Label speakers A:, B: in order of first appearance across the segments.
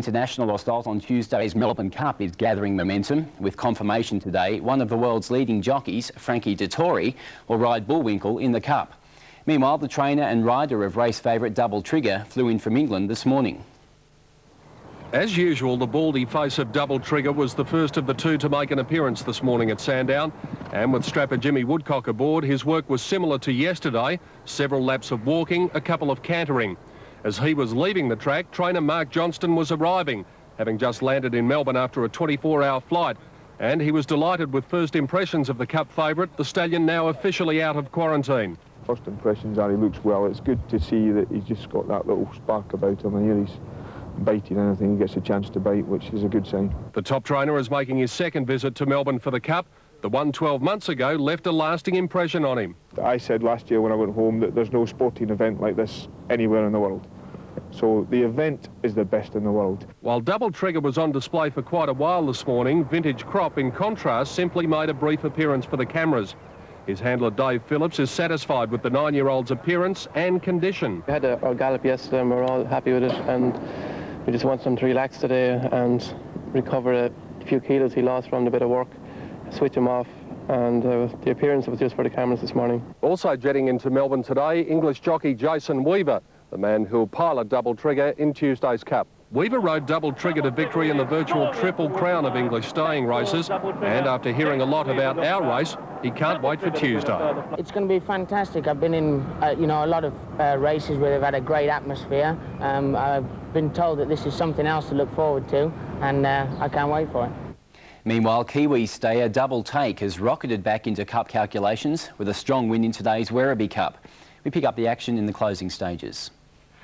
A: International assault on Tuesday's Werribee Cup is gathering momentum, with confirmation today one of the world's leading jockeys, Frankie Dettori, will ride Bullwinkle in the Cup. Meanwhile, the trainer and rider of race favourite Double Trigger flew in from England this morning.
B: As usual, the baldy face of Double Trigger was the first of the two to make an appearance this morning at Sandown. And with strapper Jimmy Woodcock aboard, his work was similar to yesterday. Several laps of walking, a couple of cantering. As he was leaving the track, trainer Mark Johnston was arriving, having just landed in Melbourne after a 24-hour flight. And he was delighted with first impressions of the Cup favourite, the stallion now officially out of quarantine.
C: First impressions are he looks well. It's good to see that he's just got that little spark about him, and here he's biting anything he gets a chance to bite, which is a good sign.
B: The top trainer is making his second visit to Melbourne for the Cup. The one 12 months ago left a lasting impression on him.
C: I said last year when I went home that there's no sporting event like this anywhere in the world. So the event is the best in the world.
B: While Double Trigger was on display for quite a while this morning, Vintage Crop, in contrast, simply made a brief appearance for the cameras. His handler Dave Phillips is satisfied with the 9-year-old's appearance and condition.
D: We had our gallop yesterday and we're all happy with it, and we just want him to relax today and recover a few kilos he lost from the bit of work, switch him off, and the appearance was just for the cameras this morning.
B: Also jetting into Melbourne today, English jockey Jason Weaver, the man who'll pilot Double Trigger in Tuesday's Cup. Weaver rode Double Trigger to victory in the virtual Triple Crown of English staying races, and after hearing a lot about our race, he can't wait for Tuesday.
E: It's going to be fantastic. I've been in, a lot of races where they've had a great atmosphere. I've been told that this is something else to look forward to, and I can't wait for it.
A: Meanwhile, Kiwi stayer Double Take has rocketed back into Cup calculations with a strong win in today's Werribee Cup. We pick up the action in the closing stages.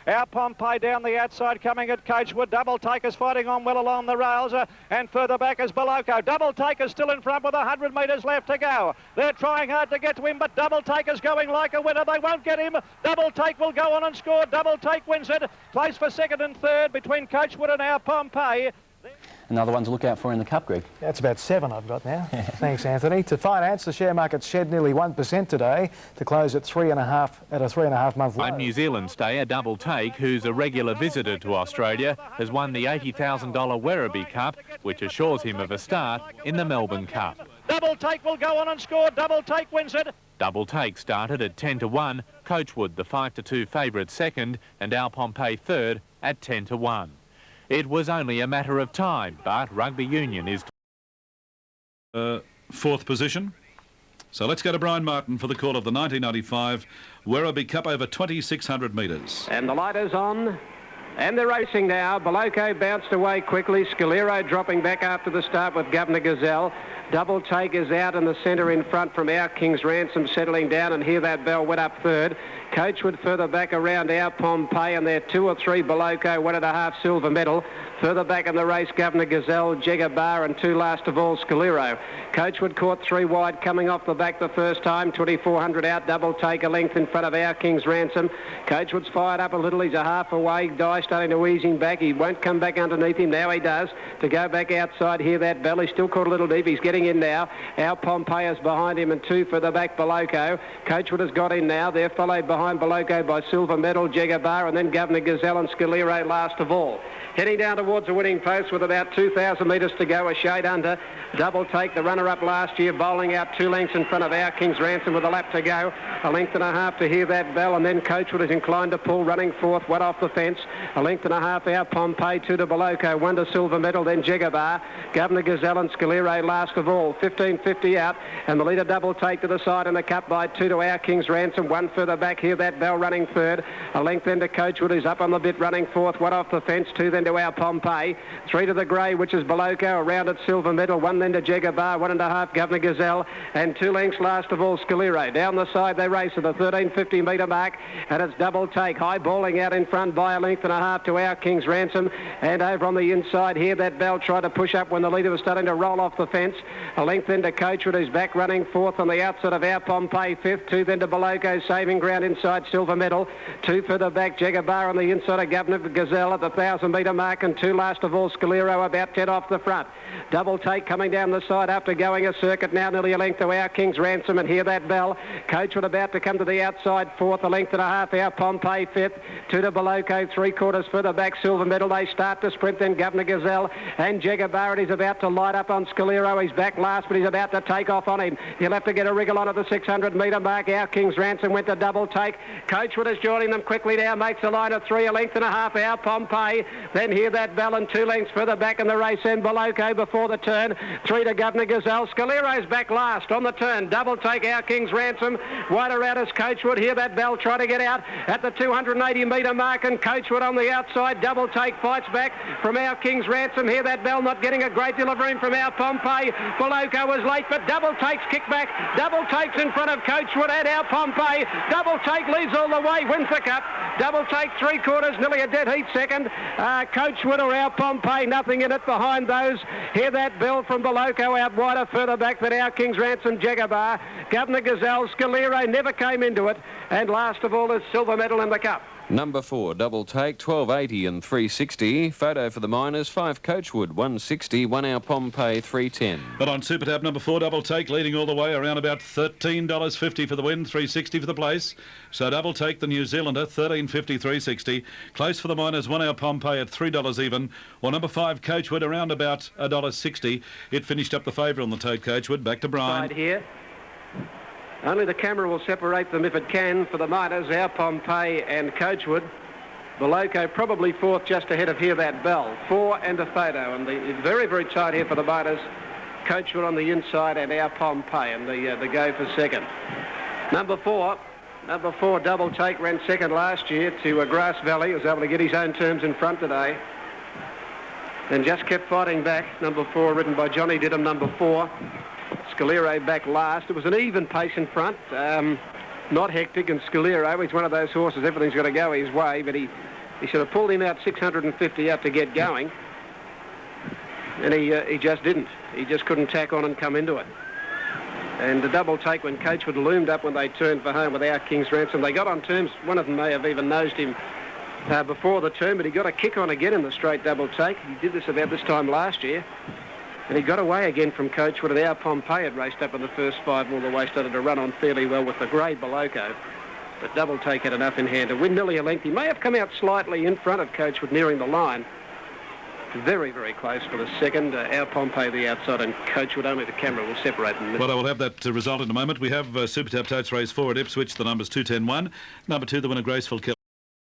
F: Our Pompey down the outside coming at Coachwood. Double Take is fighting on well along the rails, and further back is Beloco. Double Take is still in front with 100 metres left to go. They're trying hard to get to him, but Double Take is going like a winner. They won't get him. Double Take will go on and score. Double Take wins it. Place for second and third between Coachwood and our Pompey.
A: Another one to look out for in the Cup, Greg.
G: That's about 7 I've got now. Thanks, Anthony. To finance, the share market shed nearly 1% today to close at 3.5 month low.
H: Home New Zealand stayer Double Take, who's a regular visitor to Australia, has won the $80,000 Werribee Cup, which assures him of a start in the Melbourne Cup.
F: Double Take will go on and score. Double Take wins it.
H: Double Take started at 10-1, Coachwood the 5-2 favourite second, and Al Pompey third at 10-1. It was only a matter of time, but rugby union is...
I: fourth position. So let's go to Brian Martin for the call of the 1995 Werribee Cup over 2,600 metres.
J: And the light is on, and they're racing now. Beloco bounced away quickly. Scalero dropping back after the start with Governor Gazelle. Double Take is out in the centre in front from Our King's Ransom, settling down, and Hear That Bell went up third. Coachwood further back around Our Pompey, and they're 2 or 3 Beloco, 1.5 silver medal. Further back in the race, Governor Gazelle, Jegga Bar, and 2 last of all, Scalero. Coachwood caught 3 wide, coming off the back the first time, 2,400 out. Double Take a length in front of Our King's Ransom. Coachwood's fired up a little. He's a half away. Dye starting to ease him back. He won't come back underneath him. Now he does. To go back outside, Hear That Bell. He's still caught a little deep. He's getting in now. Our Pompey is behind him, and 2 further back, Beloco. Coachwood has got in now. They're followed behind Beloco by Silver Medal, Jegga Bar, and then Governor Gazelle and Scalero last of all. Heading down towards the winning post with about 2,000 metres to go, a shade under. Double Take, the runner-up last year, bowling out 2 lengths in front of Our King's Ransom with a lap to go. A length and a half to Hear That Bell, and then Coachwood is inclined to pull, running fourth, 1 off the fence. A length and a half out, Pompey, 2 to Beloco, 1 to Silver Medal, then Jegga Bar. Governor Gazelle and Scalero last of all, 15.50 out, and the leader Double Take to the side in the cup by 2 to Our King's Ransom, 1 further back, Hear That Bell running third. A length then to Coachwood, who's up on the bit, running fourth, 1 off the fence, 2 then to Our Pompey. 3 to the grey, which is Beloco, around at Silver Medal, 1 then to Jegga Bar, 1.5 Governor Gazelle, and 2 lengths last of all, Scalero. Down the side they race at the 13.50 metre mark, and it's Double Take, high balling out in front by a length and a half to Our King's Ransom, and over on the inside here, that Bell tried to push up when the leader was starting to roll off the fence. A length then to Coachwood, who's back running fourth on the outside of Our Pompey, fifth, 2 then to Beloco, saving ground in inside, Silver Medal. 2 further back, Jagabar on the inside of Governor Gazelle at the 1,000-metre mark, and 2 last of all, Scalero about 10 off the front. Double Take coming down the side after going a circuit, now nearly a length to Our King's Ransom, and Hear That Bell. Coachwood about to come to the outside, 4th, a length and a half. Our Pompeii 5th, 2 to Beloco, 3/4 further back, Silver Medal. They start to sprint, then Governor Gazelle and Jagabar. He's about to light up on Scalero. He's back last, but he's about to take off on him. He'll have to get a wriggle on at the 600-metre mark. Our King's Ransom went to Double Take. Coachwood is joining them quickly now, makes a line of 3, a length and a half. Our Pompeii, then Hear That Bell, and 2 lengths further back in the race, and Beloco before the turn. 3 to Governor Gazelle. Scalero's back last on the turn. Double Take, Our King's Ransom. Wider out as Coachwood. Hear That Bell try to get out at the 280-metre mark, and Coachwood on the outside. Double Take fights back from Our King's Ransom. Hear That Bell not getting a great deal of room from Our Pompeii. Beloco was late, but Double Take's kick back. Double Take's in front of Coachwood and Our Pompeii. Double Take leads all the way, wins the cup. Double Take 3/4, nearly a dead heat second. Coachwood or Our Pompeii, nothing in it behind those. Hear That Bell from Beloco out wider, further back than Our King's Ransom, Jagabar. Governor Gazelle, Scalero never came into it. And last of all is Silver Medal in the cup.
K: Number 4, Double Take, 12.80 and 3.60. Photo for the Miners, 5 Coachwood, 1.60. 1 Our Pompeii, 3.10.
I: But on Super Tab, number 4, Double Take, leading all the way around about $13.50 for the win, 3.60 for the place. So Double Take, the New Zealander, 13.50, 3.60. Close for the Miners, 1 Our Pompeii at $3 even. Or number 5, Coachwood, around about $1.60. It finished up the favour on the tote, Coachwood. Back to Brian.
J: Side here. Only the camera will separate them if it can for the Miners, Our Pompeii and Coachwood. Beloco probably 4th, just ahead of Hear That Bell. 4 and a photo, and very, very tight here for the Miners. Coachwood on the inside and Our Pompeii, and the go for second. Number 4, Double Take, ran second last year to Grass Valley. He was able to get his own terms in front today, and just kept fighting back. Number 4, ridden by Johnny Didham, number 4. Scalero back last. It was an even pace in front, not hectic, and Scalero, he's one of those horses, everything's got to go his way, but he should have pulled him out 650 out to get going, and he just didn't. He just couldn't tack on and come into it. And the Double Take, when Coachwood loomed up when they turned for home with Our King's Ransom, they got on terms. One of them may have even nosed him before the turn, but he got a kick on again in the straight Double Take. He did this about this time last year. And he got away again from Coachwood, and Our Pompeii had raced up in the first 5 all the way, started to run on fairly well with the grey Beloco. But Double Take had enough in hand to win nearly a length. He may have come out slightly in front of Coachwood nearing the line. Very, very close for the second. Our Pompeii the outside, and Coachwood, only the camera will separate them.
I: Well, I will have that result in a moment. We have Super Tab Totes race 4 at Ipswich. The number's 210-1. Number 2, the winner, Graceful Kill.